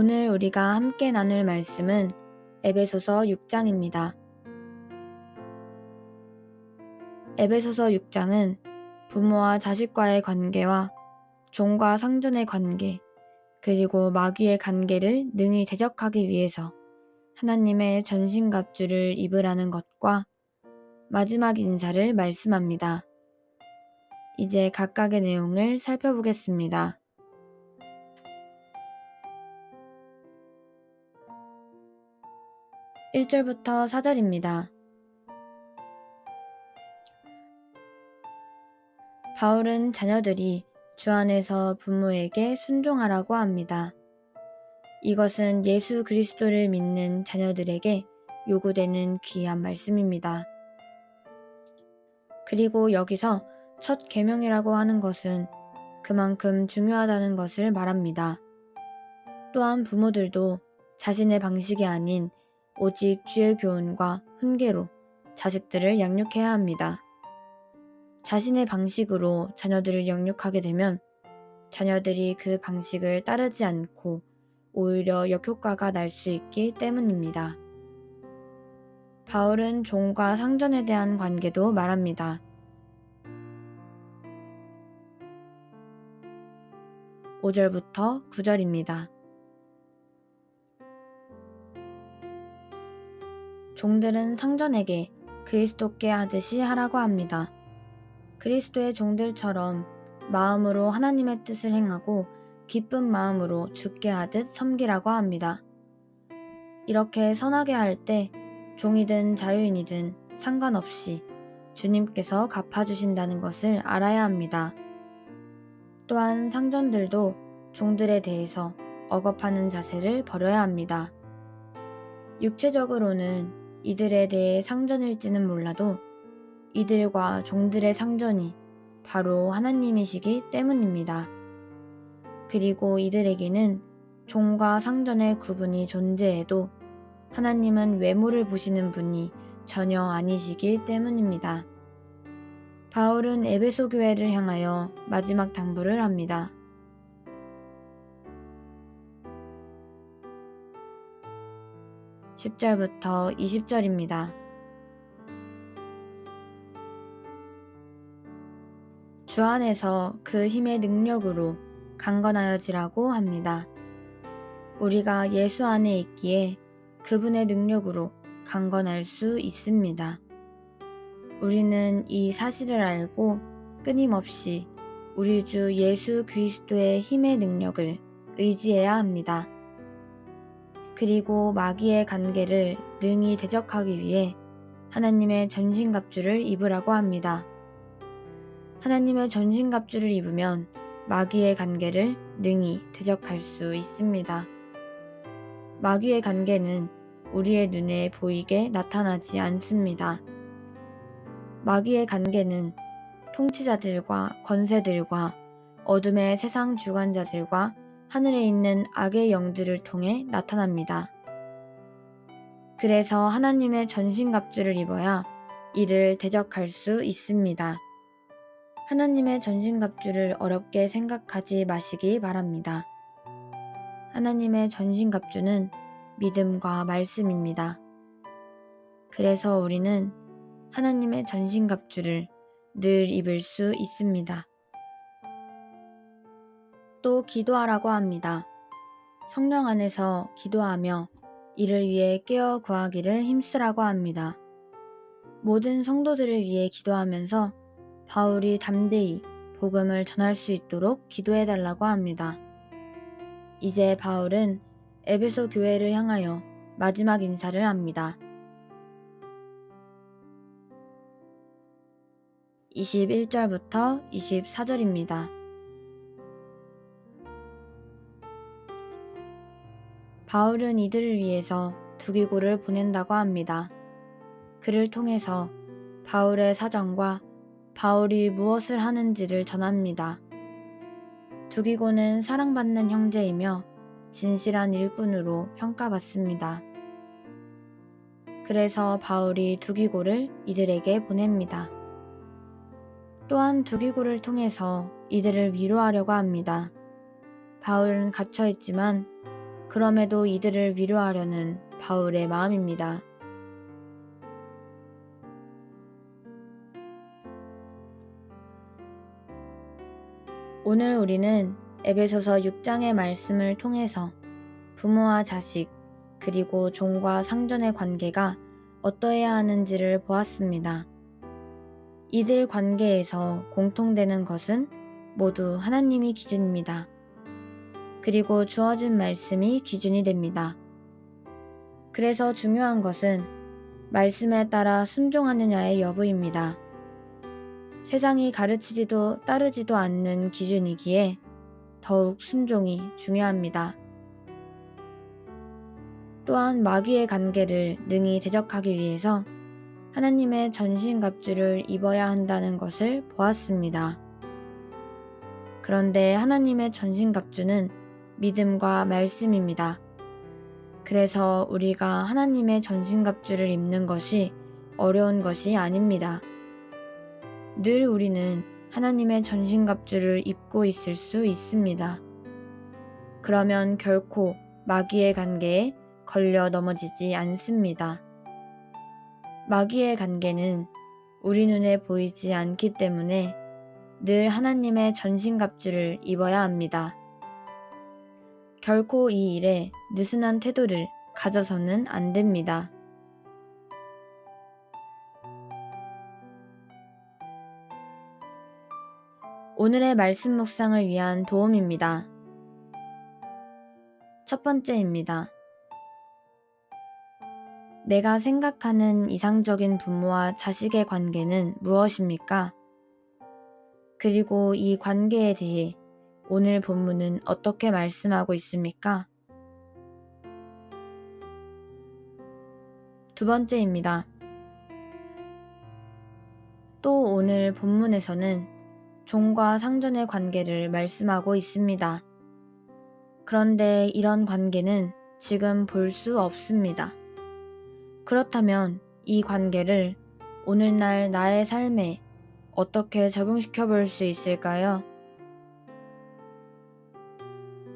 오늘 우리가 함께 나눌 말씀은 에베소서 6장입니다. 에베소서 6장은 부모와 자식과의 관계와 종과 상전의 관계, 그리고 마귀의 관계를 능히 대적하기 위해서 하나님의 전신갑주를 입으라는 것과 마지막 인사를 말씀합니다. 이제 각각의 내용을 살펴보겠습니다. 1절부터 4절입니다. 바울은 자녀들이 주 안에서 부모에게 순종하라고 합니다. 이것은 예수 그리스도를 믿는 자녀들에게 요구되는 귀한 말씀입니다. 그리고 여기서 첫 계명이라고 하는 것은 그만큼 중요하다는 것을 말합니다. 또한 부모들도 자신의 방식이 아닌 오직 주의 교훈과 훈계로 자식들을 양육해야 합니다. 자신의 방식으로 자녀들을 영육하게 되면 자녀들이 그 방식을 따르지 않고 오히려 역효과가 날 수 있기 때문입니다. 바울은 종과 상전에 대한 관계도 말합니다. 5절부터 9절입니다. 종들은 상전에게 그리스도께 하듯이 하라고 합니다. 그리스도의 종들처럼 마음으로 하나님의 뜻을 행하고 기쁜 마음으로 주께 하듯 섬기라고 합니다. 이렇게 선하게 할 때 종이든 자유인이든 상관없이 주님께서 갚아주신다는 것을 알아야 합니다. 또한 상전들도 종들에 대해서 억압하는 자세를 버려야 합니다. 육체적으로는 이들에 대해 상전일지는 몰라도 이들과 종들의 상전이 바로 하나님이시기 때문입니다. 그리고 이들에게는 종과 상전의 구분이 존재해도 하나님은 외모를 보시는 분이 전혀 아니시기 때문입니다. 바울은 에베소 교회를 향하여 마지막 당부를 합니다. 10절부터 20절입니다. 주 안에서 그 힘의 능력으로 강건하여지라고 합니다. 우리가 예수 안에 있기에 그분의 능력으로 강건할 수 있습니다. 우리는 이 사실을 알고 끊임없이 우리 주 예수 그리스도의 힘의 능력을 의지해야 합니다. 그리고 마귀의 관계를 능히 대적하기 위해 하나님의 전신갑주를 입으라고 합니다. 하나님의 전신갑주를 입으면 마귀의 관계를 능히 대적할 수 있습니다. 마귀의 관계는 우리의 눈에 보이게 나타나지 않습니다. 마귀의 관계는 통치자들과 권세들과 어둠의 세상 주관자들과 하늘에 있는 악의 영들을 통해 나타납니다. 그래서 하나님의 전신갑주를 입어야 이를 대적할 수 있습니다. 하나님의 전신갑주를 어렵게 생각하지 마시기 바랍니다. 하나님의 전신갑주는 믿음과 말씀입니다. 그래서 우리는 하나님의 전신갑주를 늘 입을 수 있습니다. 또 기도하라고 합니다. 성령 안에서 기도하며 이를 위해 깨어 구하기를 힘쓰라고 합니다. 모든 성도들을 위해 기도하면서 바울이 담대히 복음을 전할 수 있도록 기도해달라고 합니다. 이제 바울은 에베소 교회를 향하여 마지막 인사를 합니다. 21절부터 24절입니다. 바울은 이들을 위해서 두기고를 보낸다고 합니다. 그를 통해서 바울의 사정과 바울이 무엇을 하는지를 전합니다. 두기고는 사랑받는 형제이며 진실한 일꾼으로 평가받습니다. 그래서 바울이 두기고를 이들에게 보냅니다. 또한 두기고를 통해서 이들을 위로하려고 합니다. 바울은 갇혀있지만 그럼에도 이들을 위로하려는 바울의 마음입니다. 오늘 우리는 에베소서 6장의 말씀을 통해서 부모와 자식, 그리고 종과 상전의 관계가 어떠해야 하는지를 보았습니다. 이들 관계에서 공통되는 것은 모두 하나님이 기준입니다. 그리고 주어진 말씀이 기준이 됩니다. 그래서 중요한 것은 말씀에 따라 순종하느냐의 여부입니다. 세상이 가르치지도 따르지도 않는 기준이기에 더욱 순종이 중요합니다. 또한 마귀의 관계를 능히 대적하기 위해서 하나님의 전신갑주를 입어야 한다는 것을 보았습니다. 그런데 하나님의 전신갑주는 믿음과 말씀입니다. 그래서 우리가 하나님의 전신갑주를 입는 것이 어려운 것이 아닙니다. 늘 우리는 하나님의 전신갑주를 입고 있을 수 있습니다. 그러면 결코 마귀의 관계에 걸려 넘어지지 않습니다. 마귀의 관계는 우리 눈에 보이지 않기 때문에 늘 하나님의 전신갑주를 입어야 합니다. 결코 이 일에 느슨한 태도를 가져서는 안 됩니다. 오늘의 말씀 묵상을 위한 도움입니다. 첫 번째입니다. 내가 생각하는 이상적인 부모와 자식의 관계는 무엇입니까? 그리고 이 관계에 대해 오늘 본문은 어떻게 말씀하고 있습니까? 두 번째입니다. 또 오늘 본문에서는 종과 상전의 관계를 말씀하고 있습니다. 그런데 이런 관계는 지금 볼 수 없습니다. 그렇다면 이 관계를 오늘날 나의 삶에 어떻게 적용시켜 볼 수 있을까요?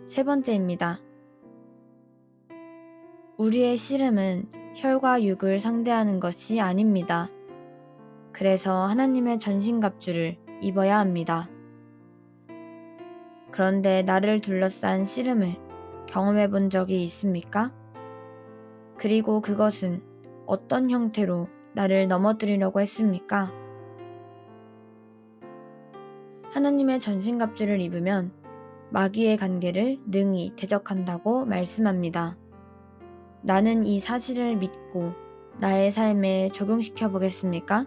세 번째입니다. 우리의 씨름은 혈과 육을 상대하는 것이 아닙니다. 그래서 하나님의 전신갑주를 입어야 합니다. 그런데 나를 둘러싼 씨름을 경험해 본 적이 있습니까? 그리고 그것은 어떤 형태로 나를 넘어뜨리려고 했습니까? 하나님의 전신갑주를 입으면 마귀의 관계를 능히 대적한다고 말씀합니다. 나는 이 사실을 믿고 나의 삶에 적용시켜 보겠습니까?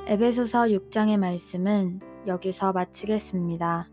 에베소서 6장의 말씀은 여기서 마치겠습니다.